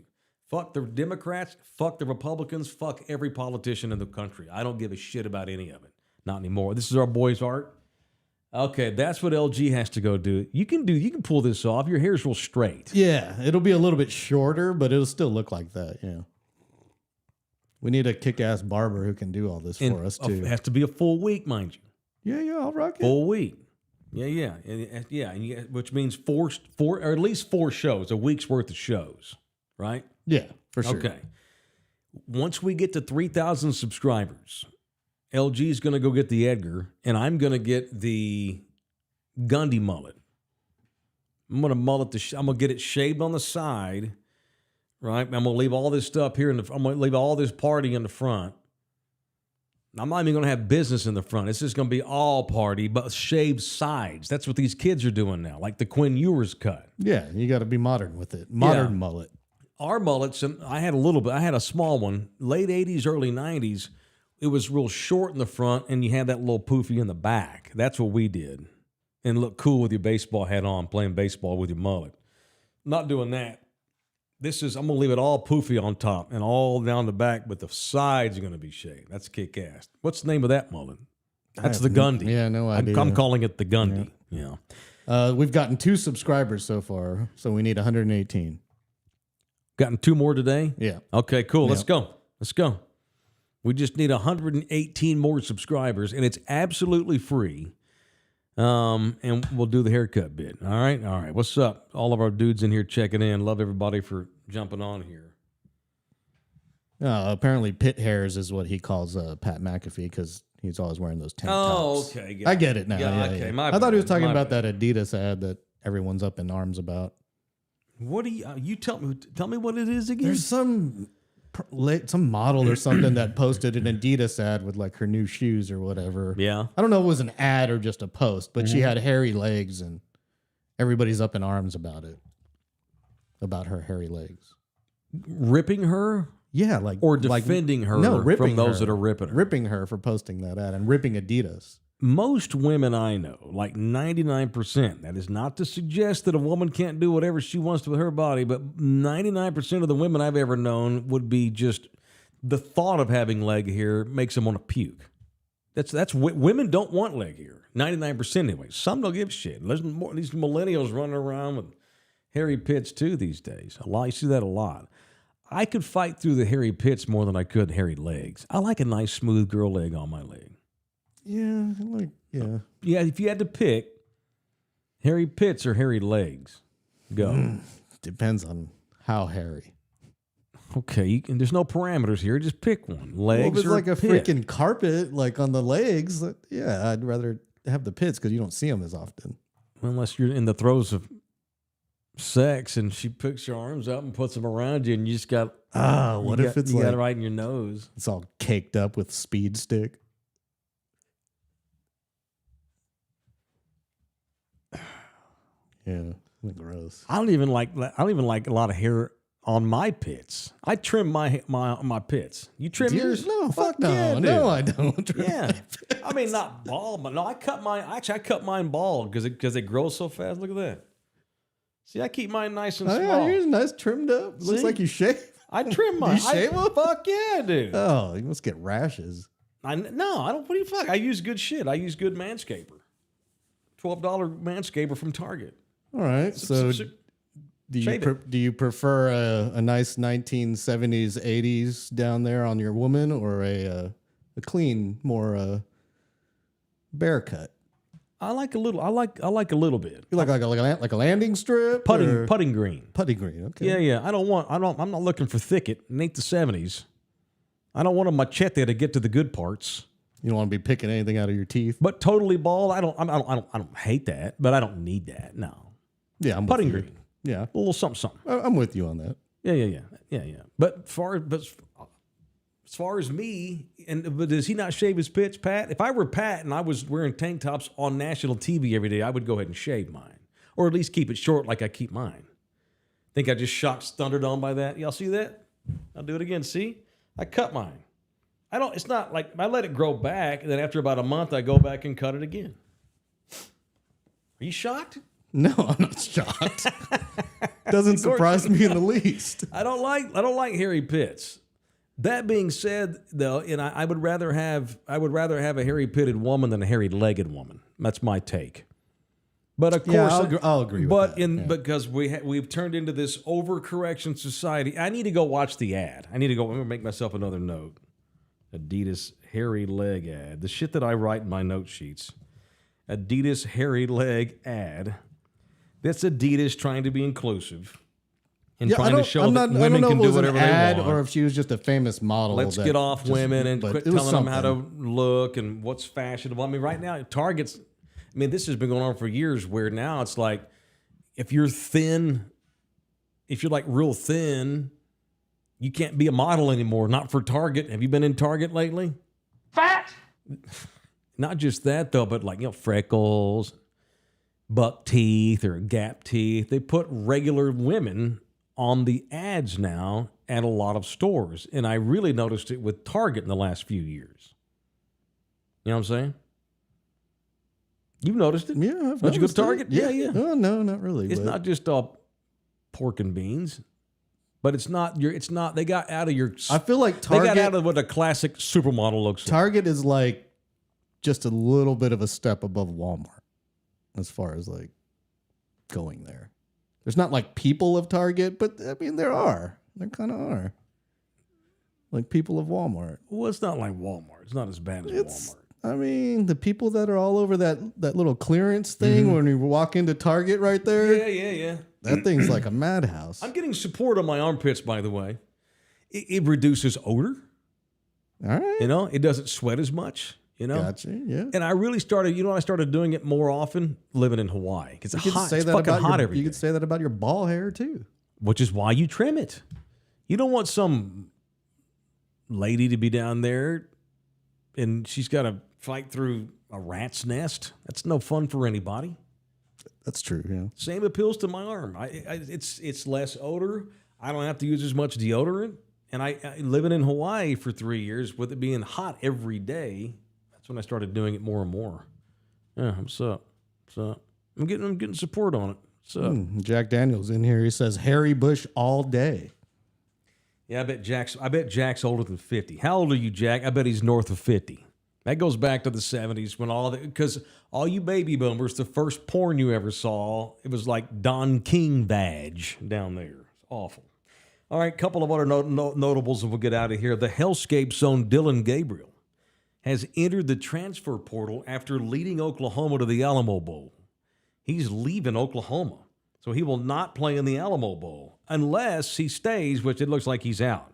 Fuck the Democrats, fuck the Republicans, fuck every politician in the country. I don't give a shit about any of it. Not anymore. This is our boy's art. Okay, that's what LG has to go do. You can pull this off. Your hair's real straight. Yeah, it'll be a little bit shorter, but it'll still look like that, yeah. We need a kick-ass barber who can do all this for us, too. It has to be a full week, mind you. Yeah, I'll rock it. Full week. Yeah. Which means four, or at least 4 shows, a week's worth of shows, right? Yeah, for sure. Okay. Once we get to 3,000 subscribers, LG's going to go get the Edgar, and I'm going to get the Gundy mullet. I'm going to I'm going to get it shaved on the side. Right, I'm gonna leave all this stuff here I'm gonna leave all this party in the front. I'm not even gonna have business in the front. It's just gonna be all party, but shaved sides. That's what these kids are doing now, like the Quinn Ewers cut. Yeah, you got to be modern with it. Modern mullet. Our mullets, and I had a small one, late 80s, early 90s. It was real short in the front, and you had that little poofy in the back. That's what we did, and look cool with your baseball hat on, playing baseball with your mullet. Not doing that. I'm going to leave it all poofy on top and all down the back, but the sides are going to be shaved. That's kick-ass. What's the name of that mullet? That's the Gundy. Yeah, no idea. I'm calling it the Gundy. Yeah. We've gotten 2 subscribers so far, so we need 118. Gotten 2 more today? Yeah. Okay, cool. Let's go. We just need 118 more subscribers, and it's absolutely free. And we'll do the haircut bit. All right. What's up? All of our dudes in here checking in. Love everybody for jumping on here. Apparently, Pitt Hairs is what he calls Pat McAfee because he's always wearing those tank tops. Oh, okay. I get it now. Yeah, okay. yeah. My I thought he was bad, talking about that Adidas ad that everyone's up in arms about. What do you tell me what it is again? There's some model or something that posted an Adidas ad with like her new shoes or whatever. Yeah. I don't know if it was an ad or just a post, but she had hairy legs and everybody's up in arms about it. About her hairy legs. Ripping her? Yeah, or defending her from those that are ripping her. Ripping her for posting that ad and ripping Adidas. Most women I know, like 99%, that is not to suggest that a woman can't do whatever she wants to with her body, but 99% of the women I've ever known would be just, the thought of having leg hair makes them want to puke. Women don't want leg hair. 99% anyway. Some don't give a shit. There's more these millennials running around with hairy pits too these days. You see that a lot. I could fight through the hairy pits more than I could hairy legs. I like a nice smooth girl leg on my leg. Yeah, Yeah, if you had to pick, hairy pits or hairy legs, go. Depends on how hairy. Okay, and there's no parameters here. Just pick one. Legs Well, if it's or like a pit. freaking carpet, like on the legs, yeah, I'd rather have the pits because you don't see them as often. Unless you're in the throes of sex and she picks your arms up and puts them around you and you just got... What if it's you like... got it right in your nose. It's all caked up with speed stick. Yeah, gross. I don't even like a lot of hair on my pits. I trim my pits. You trim yours? No, fuck no. yeah, dude. No, I don't. Yeah. I mean, not bald, but no, I cut mine bald because it grows so fast. Look at that. See, I keep mine nice and Oh, small. yeah, yours nice, trimmed up. Looks See? like you shave. I trim mine. You shave them? Fuck yeah, dude. Oh, you must get rashes. I don't. What do you fuck? I use good shit. I use good Manscaper. $12 Manscaper from Target. All right, so do you prefer a nice 1970s, 80s down there on your woman, or a clean, more bear cut? I like a little. I like a little bit. You like a landing strip, Putting green. Putting green. Okay. Yeah. I'm not looking for thicket. It ain't the 70s. I don't want a machete to get to the good parts. You don't want to be picking anything out of your teeth. But totally bald. I don't hate that, but I don't need that. No. Yeah, I'm Putting with you. green. Yeah, A little something. I'm with you on that. Yeah. But as far as me, but does he not shave his pits, Pat? If I were Pat and I was wearing tank tops on national TV every day, I would go ahead and shave mine, or at least keep it short like I keep mine. Think I just shocked Thunderdome by that? Y'all see that? I'll do it again. See, I cut mine. It's not like I let it grow back, and then after about a month, I go back and cut it again. Are you shocked? No, I'm not shocked. Doesn't surprise me in the least. I don't like hairy pits. That being said, though, and I would rather have a hairy pitted woman than a hairy legged woman. That's my take. But of course, I'll agree with but that. Because we've turned into this overcorrection society, I need to go watch the ad. I'm gonna make myself another note. Adidas hairy leg ad. The shit that I write in my note sheets. Adidas hairy leg ad. That's Adidas trying to be inclusive and trying to show that women can do whatever they want. Or if she was just a famous model. Let's get off women and quit telling them how to something. look and what's fashionable. I mean, right now, Target's, this has been going on for years where now it's like, if you're like real thin, you can't be a model anymore. Not for Target. Have you been in Target lately? Fat! Not just that, though, but like, freckles, buck teeth or gap teeth. They put regular women on the ads now at a lot of stores. And I really noticed it with Target in the last few years. You know what I'm saying? You've noticed it? Yeah, I've Don't you go to noticed it. Target? Yeah. Oh, no, not really. It's not just all pork and beans. But it's not, they got out of your... I feel like Target... They got out of what a classic supermodel looks like. Target is like just a little bit of a step above Walmart as far as like going there. There's not like people of Target, but there are. There kind of are. Like people of Walmart. Well, it's not like Walmart. It's not as bad as Walmart. The people that are all over that little clearance thing when you walk into Target right there. Yeah. That thing's like a madhouse. I'm getting support on my armpits, by the way. It reduces odor. All right. It doesn't sweat as much. Gotcha, yeah. And I really started, I started doing it more often living in Hawaii. Because it's hot. It's fucking hot every day. You could say that about your ball hair, too. Which is why you trim it. You don't want some lady to be down there and she's got to fight through a rat's nest. That's no fun for anybody. That's true, yeah. Same appeals to my arm. It's less odor. I don't have to use as much deodorant. And I living in Hawaii for 3 years, with it being hot every day, that's when I started doing it more and more. Yeah, what's up? I'm getting support on it. What's up? Jack Daniels in here. He says Harry Bush all day. Yeah, I bet Jack's older than 50. How old are you, Jack? I bet he's north of 50. That goes back to the 70s when because all you baby boomers, the first porn you ever saw, it was like Don King badge down there. It's awful. All right, couple of other notables, and we'll get out of here. The Hellscape's own Dillon Gabriel has entered the transfer portal after leading Oklahoma to the Alamo Bowl. He's leaving Oklahoma, so he will not play in the Alamo Bowl unless he stays, which it looks like he's out.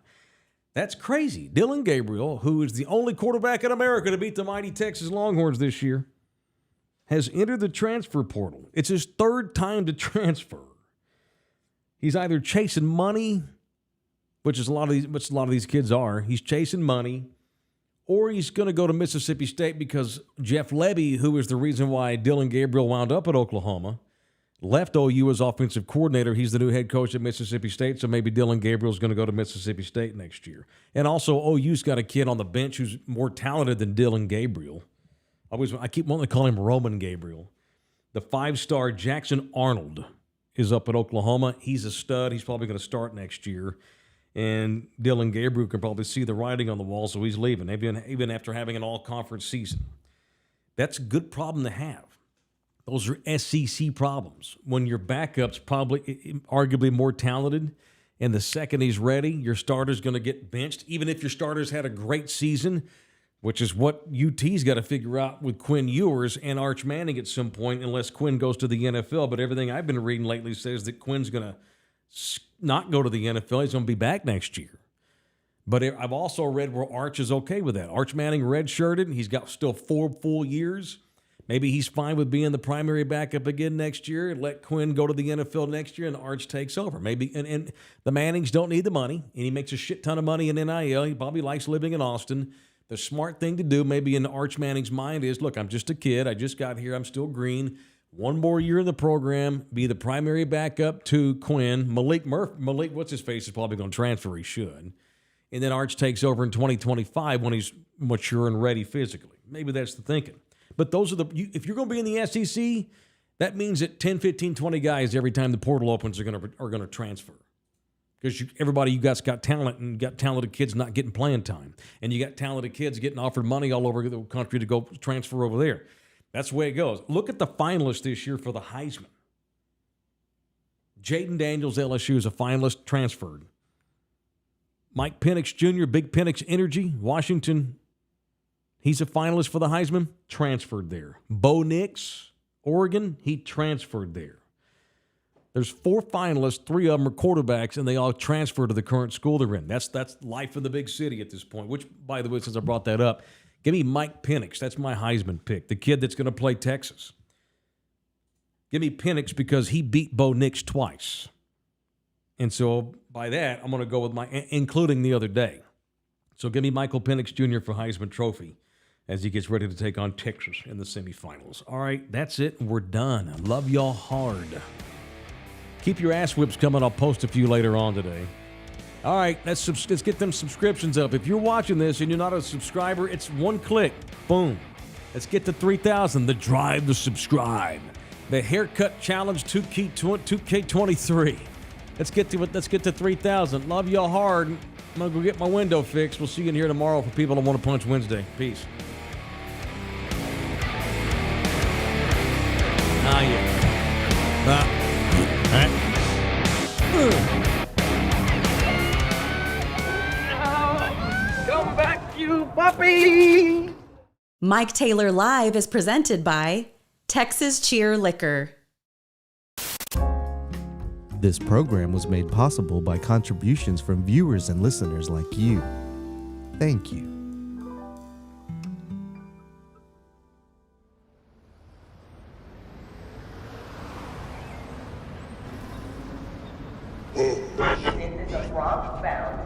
That's crazy. Dillon Gabriel, who is the only quarterback in America to beat the mighty Texas Longhorns this year, has entered the transfer portal. It's his third time to transfer. He's either chasing money, which a lot of these kids are. He's chasing money, or he's going to go to Mississippi State because Jeff Lebby, who is the reason why Dillon Gabriel wound up at Oklahoma, left OU as offensive coordinator. He's the new head coach at Mississippi State, so maybe Dillon Gabriel's going to go to Mississippi State next year. And also, OU's got a kid on the bench who's more talented than Dillon Gabriel. I keep wanting to call him Roman Gabriel. The 5-star Jackson Arnold is up at Oklahoma. He's a stud. He's probably going to start next year. And Dillon Gabriel can probably see the writing on the wall, so he's leaving, even after having an all-conference season. That's a good problem to have. Those are SEC problems. When your backup's probably arguably more talented, and the second he's ready, your starter's going to get benched, even if your starter's had a great season, which is what UT's got to figure out with Quinn Ewers and Arch Manning at some point, unless Quinn goes to the NFL. But everything I've been reading lately says that Quinn's going to not go to the NFL. He's going to be back next year. But I've also read where Arch is okay with that. Arch Manning redshirted. He's got still 4 full years. Maybe he's fine with being the primary backup again next year and let Quinn go to the NFL next year and Arch takes over. Maybe and the Mannings don't need the money, and he makes a shit ton of money in NIL. He probably likes living in Austin. The smart thing to do maybe in Arch Manning's mind is, look, I'm just a kid. I just got here. I'm still green. 1 more year in the program, be the primary backup to Quinn. Malik, what's his face, is probably going to transfer. He should. And then Arch takes over in 2025 when he's mature and ready physically. Maybe that's the thinking. But those are if you're going to be in the SEC, that means that 10, 15, 20 guys every time the portal opens are going to transfer. Because everybody you got's got talent, and you got talented kids not getting playing time. And you got talented kids getting offered money all over the country to go transfer over there. That's the way it goes. Look at the finalists this year for the Heisman. Jaden Daniels, LSU, is a finalist, transferred. Mike Penix Jr., Big Penix Energy, Washington, he's a finalist for the Heisman, transferred there. Bo Nix, Oregon, he transferred there. There's 4 finalists, 3 of them are quarterbacks, and they all transfer to the current school they're in. That's life in the big city at this point, which, by the way, since I brought that up, give me Mike Penix. That's my Heisman pick, the kid that's going to play Texas. Give me Penix because he beat Bo Nix twice. And so by that, I'm going to go with including the other day. So give me Michael Penix Jr. for Heisman Trophy as he gets ready to take on Texas in the semifinals. All right, that's it. We're done. I love y'all hard. Keep your ass whips coming. I'll post a few later on today. All right, let's get them subscriptions up. If you're watching this and you're not a subscriber, it's 1 click. Boom. Let's get to 3,000. The drive to subscribe. The haircut challenge 2K23. Let's get to it. Let's get to 3,000. Love y'all hard. I'm going to go get my window fixed. We'll see you in here tomorrow for people that want to punch Wednesday. Peace. Come back, you puppy! Mike Taylor Live is presented by Texas Cheer Liquor. This program was made possible by contributions from viewers and listeners like you. Thank you. This is a prompt bound